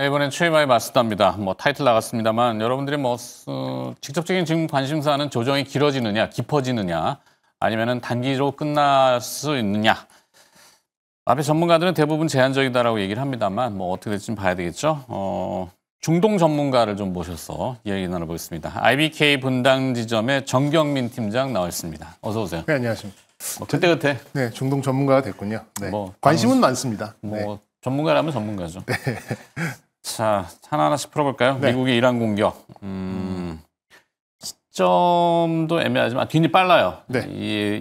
네, 이번엔 최희마의 맞수다입니다. 타이틀 나갔습니다만 여러분들이 직접적인 지금 관심사는 조정이 길어지느냐, 깊어지느냐, 아니면은 단기로 끝날 수 있느냐. 앞에 전문가들은 대부분 제한적이다라고 얘기를 합니다만 어떻게 될지 좀 봐야 되겠죠. 중동 전문가를 좀 모셔서 이야기 나눠보겠습니다. IBK 분당 지점의 정경민 팀장 나와 있습니다. 어서 오세요. 네, 안녕하십니까. 그때. 네, 중동 전문가가 됐군요. 네. 관심은 많습니다. 전문가라면 전문가죠. 네. 자, 하나하나씩 풀어볼까요? 네. 미국의 이란 공격. 시점도 애매하지만 뒤니 빨라요. 네.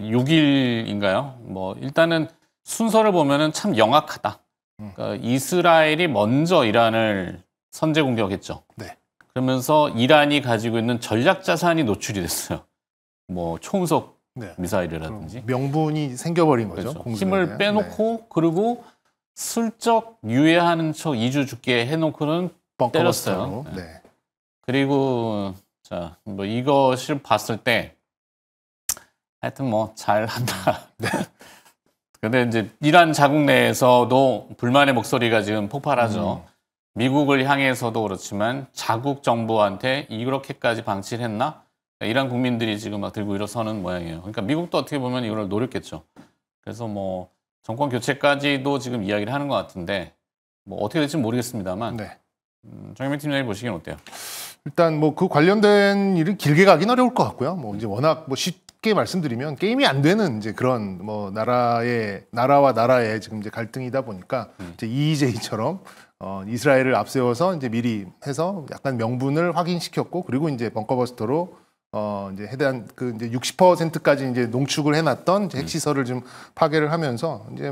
6일인가요? 일단은 순서를 보면은 참 영악하다. 그러니까 이스라엘이 먼저 이란을 선제 공격했죠. 네. 그러면서 이란이 가지고 있는 전략 자산이 노출이 됐어요. 초음속 미사일이라든지. 명분이 생겨버린 거죠. 그렇죠. 힘을 빼놓고 그리고 슬쩍 유예하는 척 2주 죽게 해놓고는 때렸어요. 네. 그리고 자, 이것을 봤을 때 하여튼 잘한다. 네. 근데 이제 이란 자국 내에서도 불만의 목소리가 지금 폭발하죠. 미국을 향해서도 그렇지만 자국 정부한테 이렇게까지 방치를 했나? 이란 국민들이 지금 막 들고 일어서는 모양이에요. 그러니까 미국도 어떻게 보면 이걸 노렸겠죠. 그래서 정권 교체까지도 지금 이야기를 하는 것 같은데 어떻게 될지 모르겠습니다만 네. 정경민 팀장님 보시기엔 어때요? 일단 그 관련된 일은 길게 가긴 어려울 것 같고요. 이제 워낙 쉽게 말씀드리면 게임이 안 되는 이제 그런 나라와 나라의 지금 이제 갈등이다 보니까 이제 EEJ처럼 이스라엘을 앞세워서 이제 미리 해서 약간 명분을 확인시켰고 그리고 이제 벙커버스터로 이제 해당 이제 60%까지 이제 농축을 해놨던 이제 핵시설을 좀 파괴를 하면서 이제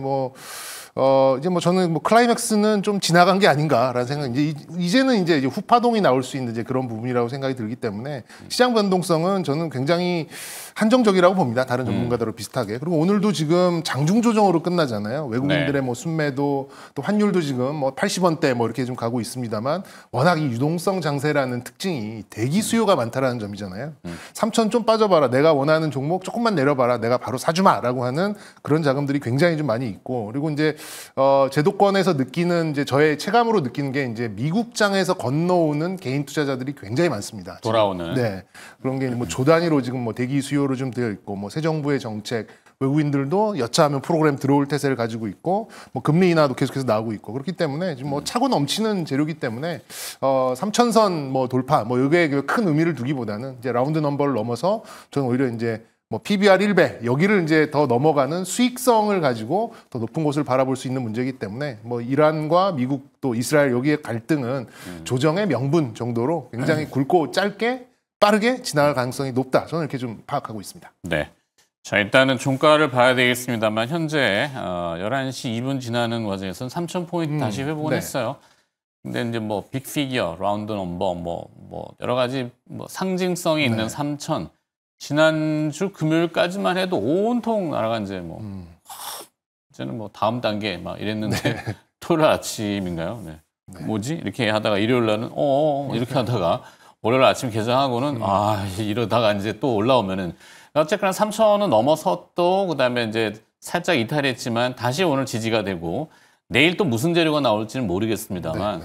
저는 클라이맥스는 좀 지나간 게 아닌가라는 생각. 이제는 이제 후파동이 나올 수 있는 이제 그런 부분이라고 생각이 들기 때문에 시장 변동성은 저는 굉장히 한정적이라고 봅니다. 다른 전문가들하고 비슷하게. 그리고 오늘도 지금 장중 조정으로 끝나잖아요. 외국인들의 순매도 또 환율도 지금 80원대 이렇게 좀 가고 있습니다만 워낙 이 유동성 장세라는 특징이 대기 수요가 많다라는 점이잖아요. 3천 좀 빠져봐라. 내가 원하는 종목 조금만 내려봐라. 내가 바로 사주마라고 하는 그런 자금들이 굉장히 좀 많이 있고 그리고 이제 제도권에서 느끼는 이제 저의 체감으로 느끼는 게 이제 미국장에서 건너오는 개인 투자자들이 굉장히 많습니다. 돌아오는. 네. 그런 게 조 단위로 지금 대기 수요로 좀 되어 있고 새 정부의 정책 외국인들도 여차하면 프로그램 들어올 태세를 가지고 있고 금리 인하도 계속해서 나오고 있고 그렇기 때문에 지금 차고 넘치는 재료기 때문에 3천선 돌파 이게 큰 의미를 두기보다는 이제 라운드 넘버를 넘어서 저는 오히려 이제 PBR 1배 여기를 이제 더 넘어가는 수익성을 가지고 더 높은 곳을 바라볼 수 있는 문제이기 때문에 이란과 미국 또 이스라엘 여기의 갈등은 조정의 명분 정도로 굉장히 굵고 짧게 빠르게 지나갈 가능성이 높다. 저는 이렇게 좀 파악하고 있습니다. 네. 자, 일단은 종가를 봐야 되겠습니다만 현재 11시 2분 지나는 과정에서는 3,000포인트 다시 회복을 했어요. 근데 이제 빅피겨, 라운드 넘버 여러 가지 상징성이 있는 3,000 지난주 금요일까지만 해도 온통 나라가 이제 이제는 다음 단계 이랬는데 토요일 아침인가요? 네. 뭐지? 이렇게 하다가 일요일 날은 이렇게 하다가 월요일 아침 개장하고는 이러다가 이제 또 올라오면은 어쨌거나 3,000은 넘어섰도 그다음에 이제 살짝 이탈했지만 다시 오늘 지지가 되고 내일 또 무슨 재료가 나올지는 모르겠습니다만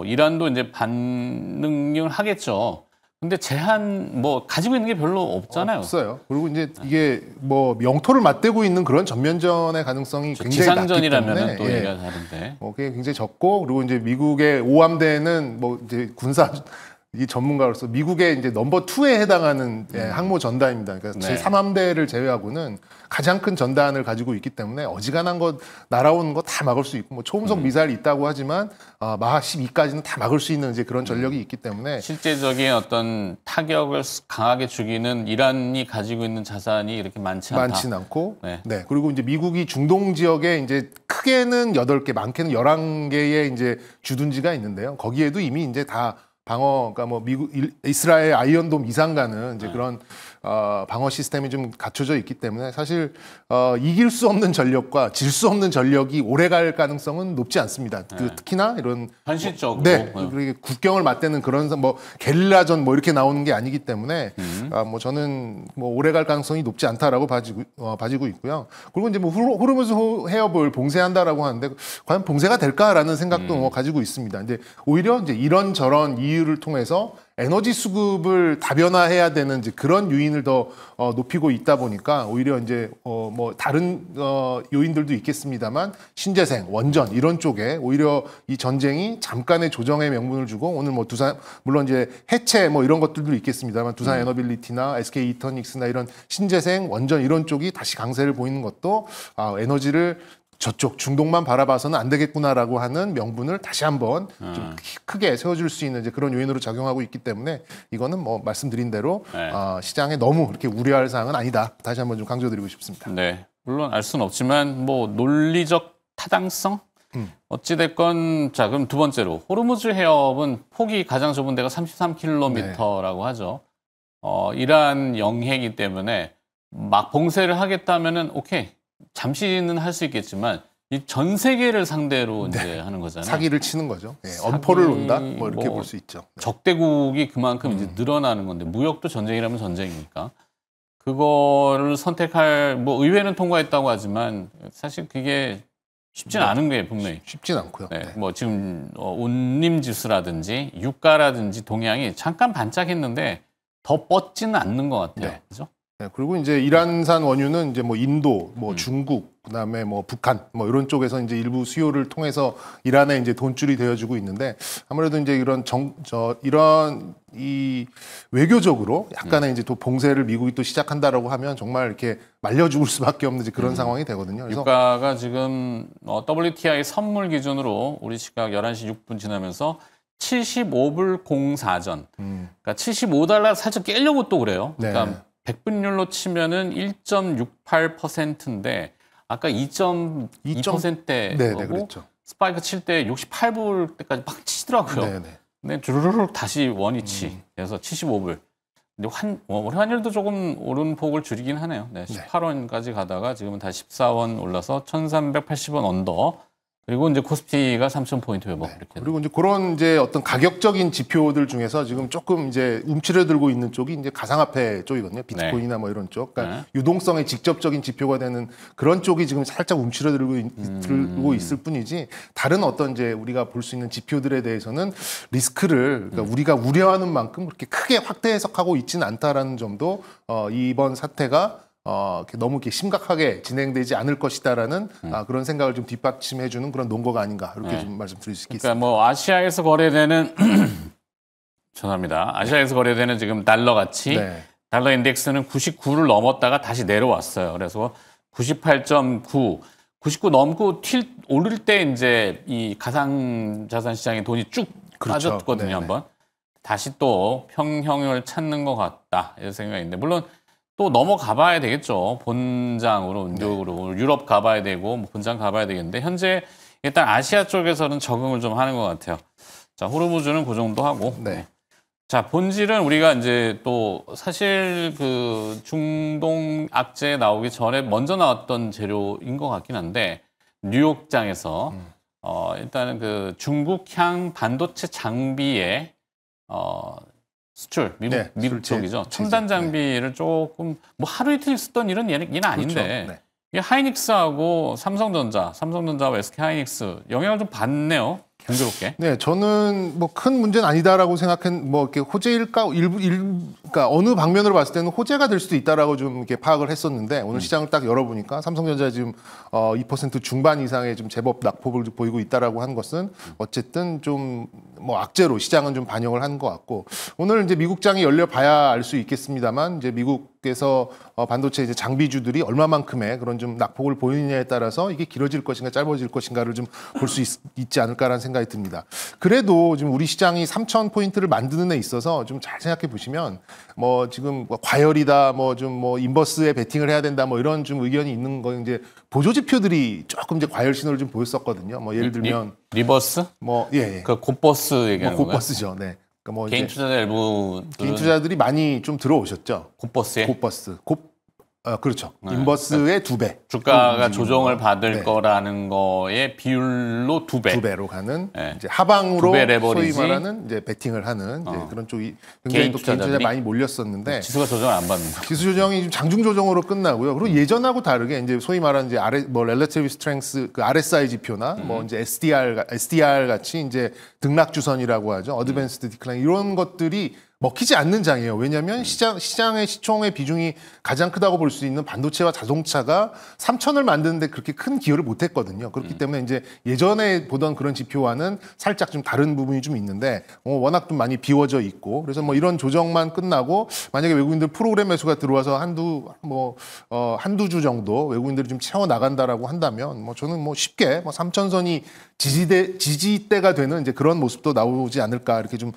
이란도 이제 반응을 하겠죠. 근데 제한 가지고 있는 게 별로 없잖아요. 없어요. 그리고 이제 이게 영토를 맞대고 있는 그런 전면전의 가능성이 굉장히 지상전이라면 또 얘기가 다른데. 그게 굉장히 적고 그리고 이제 미국의 오함대는 이제 군사 이 전문가로서 미국의 이제 넘버 2에 해당하는 항모 전단입니다. 그러니까 제3함대를 제외하고는 가장 큰 전단을 가지고 있기 때문에 어지간한 것 날아오는 거 다 막을 수 있고 초음속 미사일이 있다고 하지만 마하 12까지는 다 막을 수 있는 이제 그런 전력이 있기 때문에 실제적인 어떤 타격을 강하게 주기는 이란이 가지고 있는 자산이 이렇게 많지는 않고 네. 그리고 이제 미국이 중동 지역에 이제 크게는 8개, 많게는 11개의 이제 주둔지가 있는데요. 거기에도 이미 이제 다 방어, 그러니까 미국, 이스라엘 아이언돔 이상 가는 이제 그런 방어 시스템이 좀 갖춰져 있기 때문에 사실 이길 수 없는 전력과 질 수 없는 전력이 오래갈 가능성은 높지 않습니다. 그 특히나 이런 현실적으로 그리고 국경을 맞대는 그런 뭐 게릴라전 뭐 이렇게 나오는 게 아니기 때문에 뭐 저는 뭐 오래갈 가능성이 높지 않다라고 봐지고 있고요. 그리고 이제 뭐 호르무즈 해협을 봉쇄한다라고 하는데 과연 봉쇄가 될까라는 생각도 뭐 가지고 있습니다. 근데 오히려 이제 이런저런 이유를 통해서 에너지 수급을 다변화해야 되는 이제 그런 요인을 더 높이고 있다 보니까 오히려 이제 뭐 다른 요인들도 있겠습니다만 신재생, 원전 이런 쪽에 오히려 이 전쟁이 잠깐의 조정의 명분을 주고 오늘 뭐 두산 물론 이제 해체 뭐 이런 것들도 있겠습니다만 두산 에너빌리티나 SK 이터닉스나 이런 신재생, 원전 이런 쪽이 다시 강세를 보이는 것도 에너지를 저쪽 중동만 바라봐서는 안 되겠구나라고 하는 명분을 다시 한번 좀 크게 세워줄 수 있는 이제 그런 요인으로 작용하고 있기 때문에 이거는 뭐 말씀드린 대로 시장에 너무 그렇게 우려할 사항은 아니다. 다시 한번 좀 강조드리고 싶습니다. 네, 물론 알 수는 없지만 뭐 논리적 타당성 어찌됐건 자 그럼 두 번째로 호르무즈 해협은 폭이 가장 좁은 데가 33km라고 하죠. 이란 영해이기 때문에 막 봉쇄를 하겠다면은 오케이. 잠시는 할 수 있겠지만 이 전 세계를 상대로 이제 하는 거잖아요. 사기를 치는 거죠. 엄포를 논다. 뭐 이렇게 볼 수 있죠. 적대국이 그만큼 이제 늘어나는 건데 무역도 전쟁이라면 전쟁이니까 그거를 선택할 뭐 의회는 통과했다고 하지만 사실 그게 쉽지는 않은 게 분명히 쉽진 않고요. 뭐 지금 온림지수라든지 유가라든지 동향이 잠깐 반짝했는데 더 뻗지는 않는 것 같아요. 그죠? 그리고 이제 이란산 원유는 이제 뭐 인도, 뭐 중국, 그다음에 뭐 북한, 뭐 이런 쪽에서 이제 일부 수요를 통해서 이란에 이제 돈줄이 되어주고 있는데 아무래도 이제 이런 이런 이 외교적으로 약간의 이제 또 봉쇄를 미국이 또 시작한다라고 하면 정말 이렇게 말려 죽을 수밖에 없는 이제 그런 상황이 되거든요. 그래서 유가가 지금 WTI 선물 기준으로 우리 시각 11시 6분 지나면서 75불 04전. 그러니까 75달러 살짝 깨려고 또 그래요. 그러니까 100분율로 치면은 1.68%인데 아까 2.2%대고 그렇죠. 스파이크 칠 때 68불 때까지 막 치더라고요. 근데 주르륵 다시 원위치. 그래서 75불. 근데 우리 환율도 조금 오른 폭을 줄이긴 하네요. 18원까지 가다가 지금은 다시 14원 올라서 1,380원 언더. 그리고 이제 코스피가 3,000포인트 회복. 이렇게. 그리고 이제 그런 이제 어떤 가격적인 지표들 중에서 지금 조금 이제 움츠러들고 있는 쪽이 이제 가상화폐 쪽이거든요. 비트코인이나 뭐 이런 쪽. 그러니까 유동성의 직접적인 지표가 되는 그런 쪽이 지금 살짝 움츠러들고 있을 뿐이지 다른 어떤 이제 우리가 볼 수 있는 지표들에 대해서는 리스크를 그러니까 우리가 우려하는 만큼 그렇게 크게 확대 해석하고 있지는 않다라는 점도 이번 사태가 너무 이렇게 심각하게 진행되지 않을 것이다라는 그런 생각을 좀 뒷받침해주는 그런 논거가 아닌가 이렇게 좀 말씀드릴 수 있겠습니다. 그러니까 뭐 아시아에서 거래되는 죄송합니다. 아시아에서 거래되는 지금 달러 가치 달러 인덱스는 99를 넘었다가 다시 내려왔어요. 그래서 98.9, 99 넘고 오를 때 이제 이 가상자산 시장에 돈이 쭉 빠졌거든요. 한번 다시 또 평형을 찾는 것 같다 이런 생각인데 물론. 또 넘어가 봐야 되겠죠. 본장으로, 운적으로. 유럽 가봐야 되고, 뭐 본장 가봐야 되겠는데, 현재 일단 아시아 쪽에서는 적응을 좀 하는 것 같아요. 자, 호르무즈는 그 정도 하고. 자, 본질은 우리가 이제 또 사실 그 중동 악재 나오기 전에 먼저 나왔던 재료인 것 같긴 한데, 뉴욕장에서, 일단은 그 중국향 반도체 장비에, 수출, 미국 쪽이죠. 첨단 장비를 조금, 뭐 하루 이틀 쓰던 일은 얘는 아닌데, 이게 하이닉스하고 삼성전자와 SK 하이닉스 영향을 좀 받네요. 공교롭게. 저는 뭐 큰 문제는 아니다라고 뭐 이렇게 호재일까 그러니까 어느 방면으로 봤을 때는 호재가 될 수도 있다라고 좀 이렇게 파악을 했었는데 오늘 시장을 딱 열어보니까 삼성전자 지금 2% 중반 이상의 좀 제법 낙폭을 보이고 있다라고 한 것은 어쨌든 좀 뭐 악재로 시장은 좀 반영을 한 것 같고 오늘 이제 미국장이 열려 봐야 알 수 있겠습니다만 이제 미국에서 반도체 이제 장비주들이 얼마만큼의 그런 좀 낙폭을 보이느냐에 따라서 이게 길어질 것인가 짧아질 것인가를 좀 볼 수 있지 않을까라는 생각이 듭니다. 그래도 지금 우리 시장이 3,000포인트를 만드는 데 있어서 좀 잘 생각해 보시면 뭐 지금 과열이다 뭐 좀 뭐 인버스에 베팅을 해야 된다 뭐 이런 좀 의견이 있는 거 이제 보조 지표들이 조금 이제 과열 신호를 좀 보였었거든요. 뭐 예를 들면 리버스? 뭐 그 곧버스 얘기하는 거예요? 곧버스죠. 그러니까 뭐 개인 이제 투자자 일부 개인 투자들이 많이 좀 들어오셨죠. 곱버스에 곱버스, 그렇죠. 인버스의 2배. 주가가 조정을 받을 네. 거라는 거의 비율로 2배. 2배로 가는 네. 이제 하방으로 2배 레버리지. 소위 말하는 이제 베팅을 하는 이제 그런 쪽이 굉장히 개인 또 개인 투자자 투자자들이 많이 몰렸었는데 지수가 조정을 안 받는 거. 지수 조정이 좀 장중 조정으로 끝나고요. 그리고 예전하고 다르게 이제 소위 말하는 이제 relative strength 그 RSI 지표나 뭐 이제 SDR 같이 이제 등락 주선이라고 하죠. Advanced Decline 이런 것들이 먹히지 않는 장이에요. 왜냐하면 시장의 시총의 비중이 가장 크다고 볼 수 있는 반도체와 자동차가 3천을 만드는데 그렇게 큰 기여를 못했거든요. 그렇기 때문에 이제 예전에 보던 그런 지표와는 살짝 좀 다른 부분이 좀 있는데 워낙 좀 많이 비워져 있고 그래서 뭐 이런 조정만 끝나고 만약에 외국인들 프로그램 매수가 들어와서 한두 주 정도 외국인들이 좀 채워 나간다라고 한다면 뭐 저는 뭐 쉽게 뭐 3천선이 지지대가 되는 이제 그런 모습도 나오지 않을까 이렇게 좀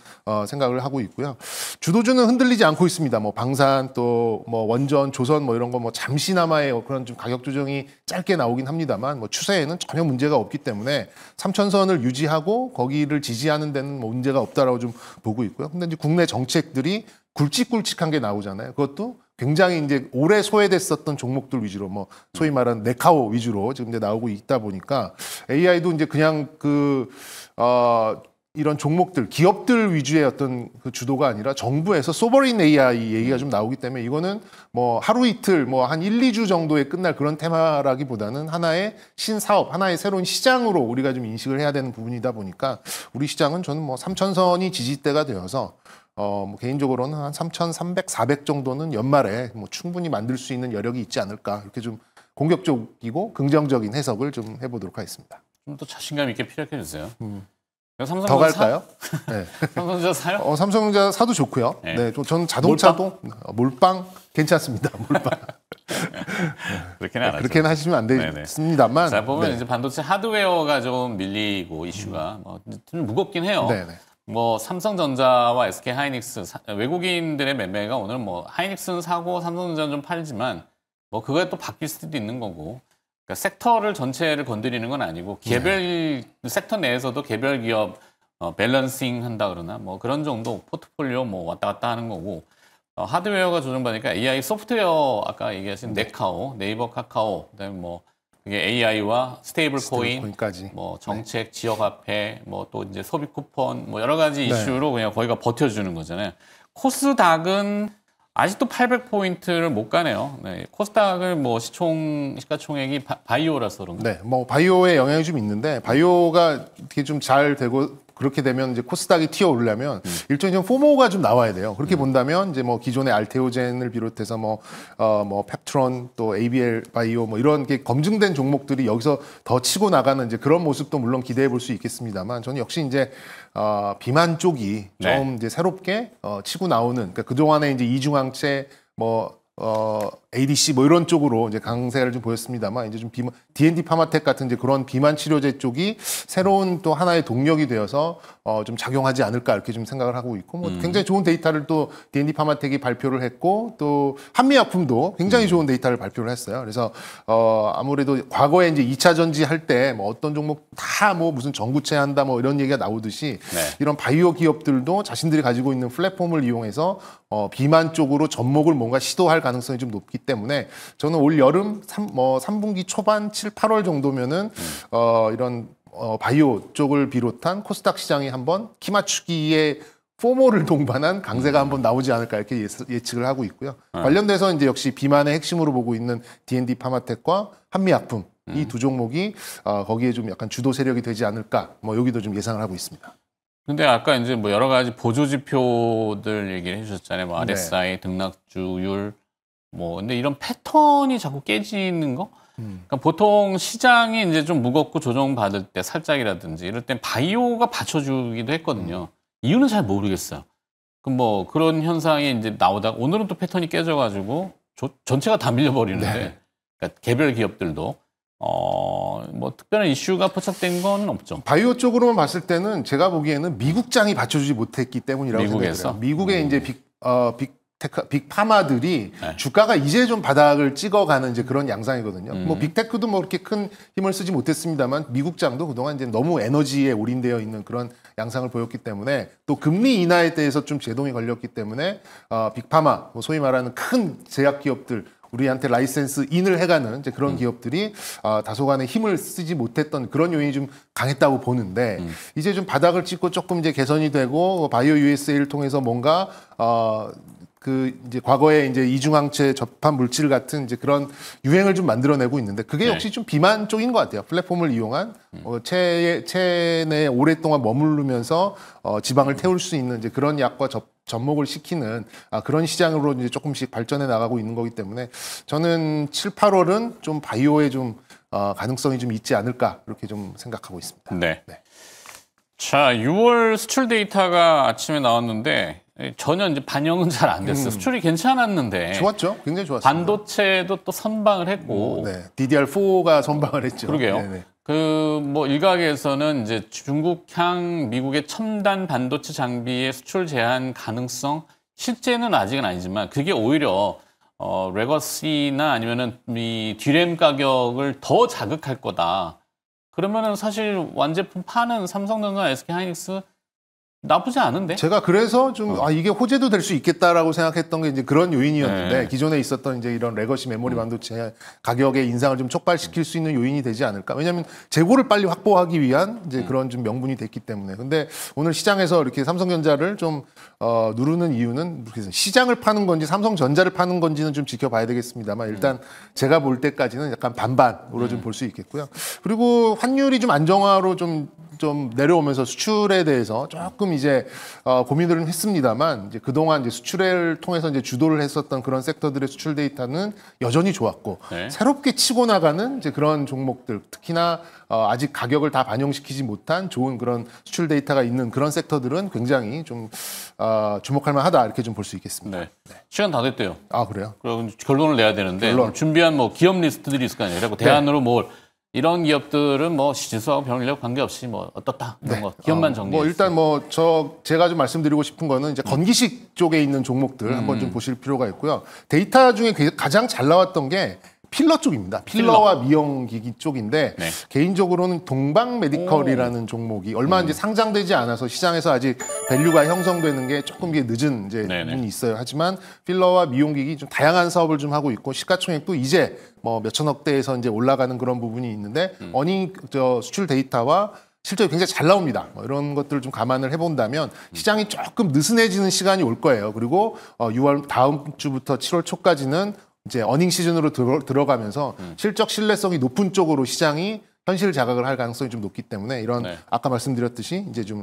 생각을 하고 있고요. 주도주는 흔들리지 않고 있습니다. 뭐 방산 또 뭐 원전, 조선 뭐 이런 거 뭐 잠시나마의 그런 좀 가격 조정이 짧게 나오긴 합니다만 뭐 추세에는 전혀 문제가 없기 때문에 3천선을 유지하고 거기를 지지하는 데는 뭐 문제가 없다라고 좀 보고 있고요. 근데 이제 국내 정책들이 굵직굵직한 게 나오잖아요. 그것도 굉장히 이제 오래 소외됐었던 종목들 위주로 뭐 소위 말하는 네카오 위주로 지금 이제 나오고 있다 보니까 AI도 이제 그냥 이런 종목들, 기업들 위주의 어떤 그 주도가 아니라 정부에서 소버린 AI 얘기가 좀 나오기 때문에 이거는 뭐 하루 이틀, 뭐 한 1, 2주 정도에 끝날 그런 테마라기보다는 하나의 신사업, 하나의 새로운 시장으로 우리가 좀 인식을 해야 되는 부분이다 보니까 우리 시장은 저는 뭐 3천선이 지지대가 되어서 뭐 개인적으로는 한 3,300, 400 정도는 연말에 뭐 충분히 만들 수 있는 여력이 있지 않을까 이렇게 좀 공격적이고 긍정적인 해석을 좀 해보도록 하겠습니다. 좀 더 자신감 있게 피력해 주세요. 더 갈까요? 네. 삼성전자 사요? 삼성전자 사도 좋고요. 네. 네, 저는 자동차도 몰빵 괜찮습니다. 몰빵. 그렇게는 안 하죠. 그렇게는 하시면 안 되겠습니다만. 자, 보면 네. 이제 반도체 하드웨어가 좀 밀리고 이슈가 좀 무겁긴 해요. 네네. 뭐 삼성전자와 SK 하이닉스 외국인들의 매매가 오늘 뭐 하이닉스는 사고 삼성전자는 좀 팔지만 뭐 그거에 또 바뀔 수도 있는 거고. 그러니까 섹터를 전체를 건드리는 건 아니고 개별 섹터 내에서도 개별 기업 밸런싱 한다 그러나 뭐 그런 정도 포트폴리오 뭐 왔다 갔다 하는 거고 하드웨어가 조정받으니까 AI 소프트웨어 아까 얘기하신 네카오, 네이버 카카오 그다음에 뭐 그게 AI와 스테이블 코인까지 뭐 정책, 지역화폐 뭐 또 이제 소비 쿠폰 뭐 여러 가지 이슈로 그냥 거기가 버텨주는 거잖아요. 코스닥은 아직도 800포인트를 못 가네요. 네. 코스닥은 뭐 시가총액이 바이오라서 그런가? 네, 뭐 바이오의 영향이 좀 있는데 바이오가 어떻게 좀 잘 되고 그렇게 되면 이제 코스닥이 튀어 오르려면 일종의 좀 포모가 좀 나와야 돼요. 그렇게 본다면 이제 뭐 기존의 알테오젠을 비롯해서 뭐 펩트론 또 ABL 바이오 뭐 이런 게 검증된 종목들이 여기서 더 치고 나가는 이제 그런 모습도 물론 기대해 볼 수 있겠습니다만 저는 역시 이제 비만 쪽이 좀 이제 새롭게 치고 나오는 그러니까 그 동안에 이제 이중항체 ADC 뭐 이런 쪽으로 이제 강세를 좀 보였습니다만 이제 좀 D&D 파마텍 같은 이제 그런 비만 치료제 쪽이 새로운 또 하나의 동력이 되어서 좀 작용하지 않을까 이렇게 좀 생각을 하고 있고 뭐 굉장히 좋은 데이터를 또 D&D 파마텍이 발표를 했고 또 한미약품도 굉장히 좋은 데이터를 발표를 했어요. 그래서 아무래도 과거에 이제 2차 전지 할 때 뭐 어떤 종목 다 뭐 무슨 전구체 한다 뭐 이런 얘기가 나오듯이 이런 바이오 기업들도 자신들이 가지고 있는 플랫폼을 이용해서 비만 쪽으로 접목을 뭔가 시도할 가능성이 좀 높기 때문에 저는 올 여름 3분기 초반 7, 8월 정도면은 이런 바이오 쪽을 비롯한 코스닥 시장이 한번 키 맞추기에 포모를 동반한 강세가 한번 나오지 않을까 이렇게 예측을 하고 있고요. 관련돼서 이제 역시 비만의 핵심으로 보고 있는 D&D 파마텍과 한미약품 이 두 종목이 거기에 좀 약간 주도 세력이 되지 않을까 뭐 여기도 좀 예상을 하고 있습니다. 근데 아까 이제 뭐 여러 가지 보조 지표들 얘기를 해주셨잖아요. 뭐 RSI, 등락주율, 뭐 근데 이런 패턴이 자꾸 깨지는 거? 그러니까 보통 시장이 이제 좀 무겁고 조정받을 때 살짝이라든지 이럴 땐 바이오가 받쳐주기도 했거든요. 이유는 잘 모르겠어요. 그럼 뭐 그런 현상이 이제 나오다가 오늘은 또 패턴이 깨져가지고 전체가 다 밀려버리는데 그러니까 개별 기업들도 뭐 특별한 이슈가 포착된 건 없죠. 바이오 쪽으로만 봤을 때는 제가 보기에는 미국장이 받쳐주지 못했기 때문이라고 미국에서? 생각해요. 미국의 이제 빅 빅파마들이 네. 주가가 이제 좀 바닥을 찍어가는 이제 그런 양상이거든요. 뭐 빅테크도 뭐 그렇게 큰 힘을 쓰지 못했습니다만 미국장도 그동안 이제 너무 에너지에 올인되어 있는 그런 양상을 보였기 때문에 또 금리 인하에 대해서 좀 제동이 걸렸기 때문에 빅파마, 뭐 소위 말하는 큰 제약 기업들 우리한테 라이센스 인을 해가는 이제 그런 기업들이 다소간의 힘을 쓰지 못했던 그런 요인이 좀 강했다고 보는데 이제 좀 바닥을 찍고 조금 이제 개선이 되고 바이오 USA를 통해서 뭔가 그 이제 과거에 이제 이중항체 접합 물질 같은 이제 그런 유행을 좀 만들어내고 있는데 그게 역시 좀 비만 쪽인 것 같아요. 플랫폼을 이용한 체내에 오랫동안 머무르면서 지방을 태울 수 있는 이제 그런 약과 접목을 시키는 그런 시장으로 이제 조금씩 발전해 나가고 있는 거기 때문에 저는 7, 8월은 좀 바이오에 좀 가능성이 좀 있지 않을까 이렇게 좀 생각하고 있습니다. 네. 자, 6월 수출 데이터가 아침에 나왔는데 전혀 이제 반영은 잘 안 됐어요. 수출이 괜찮았는데. 좋았죠. 굉장히 좋았습니다. 반도체도 또 선방을 했고. 네. DDR4가 선방을 했죠. 그러게요. 네네. 그 뭐 일각에서는 이제 중국향 미국의 첨단 반도체 장비의 수출 제한 가능성 실제는 아직은 아니지만 그게 오히려 레거시나 아니면은 이 디램 가격을 더 자극할 거다. 그러면은 사실 완제품 파는 삼성전자, SK 하이닉스 나쁘지 않은데? 제가 그래서 좀 이게 호재도 될 수 있겠다라고 생각했던 게 이제 그런 요인이었는데 네. 기존에 있었던 이제 이런 레거시 메모리 반도체 가격의 인상을 좀 촉발시킬 수 있는 요인이 되지 않을까? 왜냐하면 재고를 빨리 확보하기 위한 이제 그런 좀 명분이 됐기 때문에. 근데 오늘 시장에서 이렇게 삼성전자를 좀 누르는 이유는 시장을 파는 건지 삼성전자를 파는 건지는 좀 지켜봐야 되겠습니다만 일단 제가 볼 때까지는 약간 반반으로 좀 볼 수 있겠고요. 그리고 환율이 좀 안정화로 좀 내려오면서 수출에 대해서 조금 이제 고민들은 했습니다만 이제 그동안 이제 수출을 통해서 이제 주도를 했었던 그런 섹터들의 수출 데이터는 여전히 좋았고 네. 새롭게 치고 나가는 이제 그런 종목들 특히나 아직 가격을 다 반영시키지 못한 좋은 그런 수출 데이터가 있는 그런 섹터들은 굉장히 좀 주목할 만하다 이렇게 좀 볼 수 있겠습니다. 네. 시간 다 됐대요. 아 그래요? 그럼 결론을 내야 되는데 결론. 준비한 뭐 기업 리스트들이 있을 거 아니에요. 그리고 대안으로 뭘 이런 기업들은 뭐 지수하고 병력 관계없이 뭐 어떻다 이런 거 기업만 정리. 뭐 일단 뭐 제가 좀 말씀드리고 싶은 거는 이제 건기식 쪽에 있는 종목들 한번 좀 보실 필요가 있고요. 데이터 중에 가장 잘 나왔던 게 필러 쪽입니다. 필러와 미용기기 쪽인데 네. 개인적으로는 동방 메디컬이라는 종목이 얼마 이제 상장되지 않아서 시장에서 아직 밸류가 형성되는 게 조금 이게 늦은 이제 부분이 있어요. 하지만 필러와 미용기기 좀 다양한 사업을 좀 하고 있고 시가총액도 이제 뭐 몇천억대에서 이제 올라가는 그런 부분이 있는데 수출 데이터와 실제로 굉장히 잘 나옵니다. 뭐 이런 것들을 좀 감안을 해본다면 시장이 조금 느슨해지는 시간이 올 거예요. 그리고 6월 다음 주부터 7월 초까지는 이제 어닝 시즌으로 들어가면서 실적 신뢰성이 높은 쪽으로 시장이 현실 자각을 할 가능성이 좀 높기 때문에 이런 아까 말씀드렸듯이 이제 좀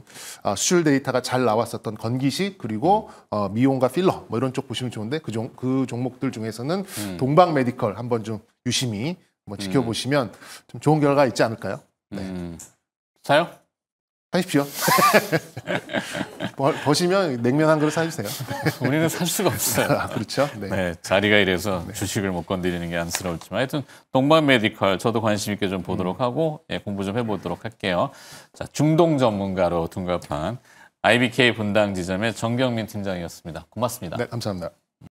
수출 데이터가 잘 나왔었던 건기식 그리고 미용과 필러 뭐 이런 쪽 보시면 좋은데 그 종목들 중에서는 동방 메디컬 한번 좀 유심히 한번 지켜보시면 좀 좋은 결과가 있지 않을까요? 네. 사요? 사십시오. 버시면 냉면 한 그릇 사주세요. 우리는 살 수가 없어요. 그렇죠. 네. 네, 자리가 이래서 주식을 못 건드리는 게 안쓰러울지만 하여튼 동방 메디컬 저도 관심 있게 좀 보도록 하고 공부 좀 해보도록 할게요. 자, 중동 전문가로 둔갑한 IBK 분당 지점의 정경민 팀장이었습니다. 고맙습니다. 네, 감사합니다.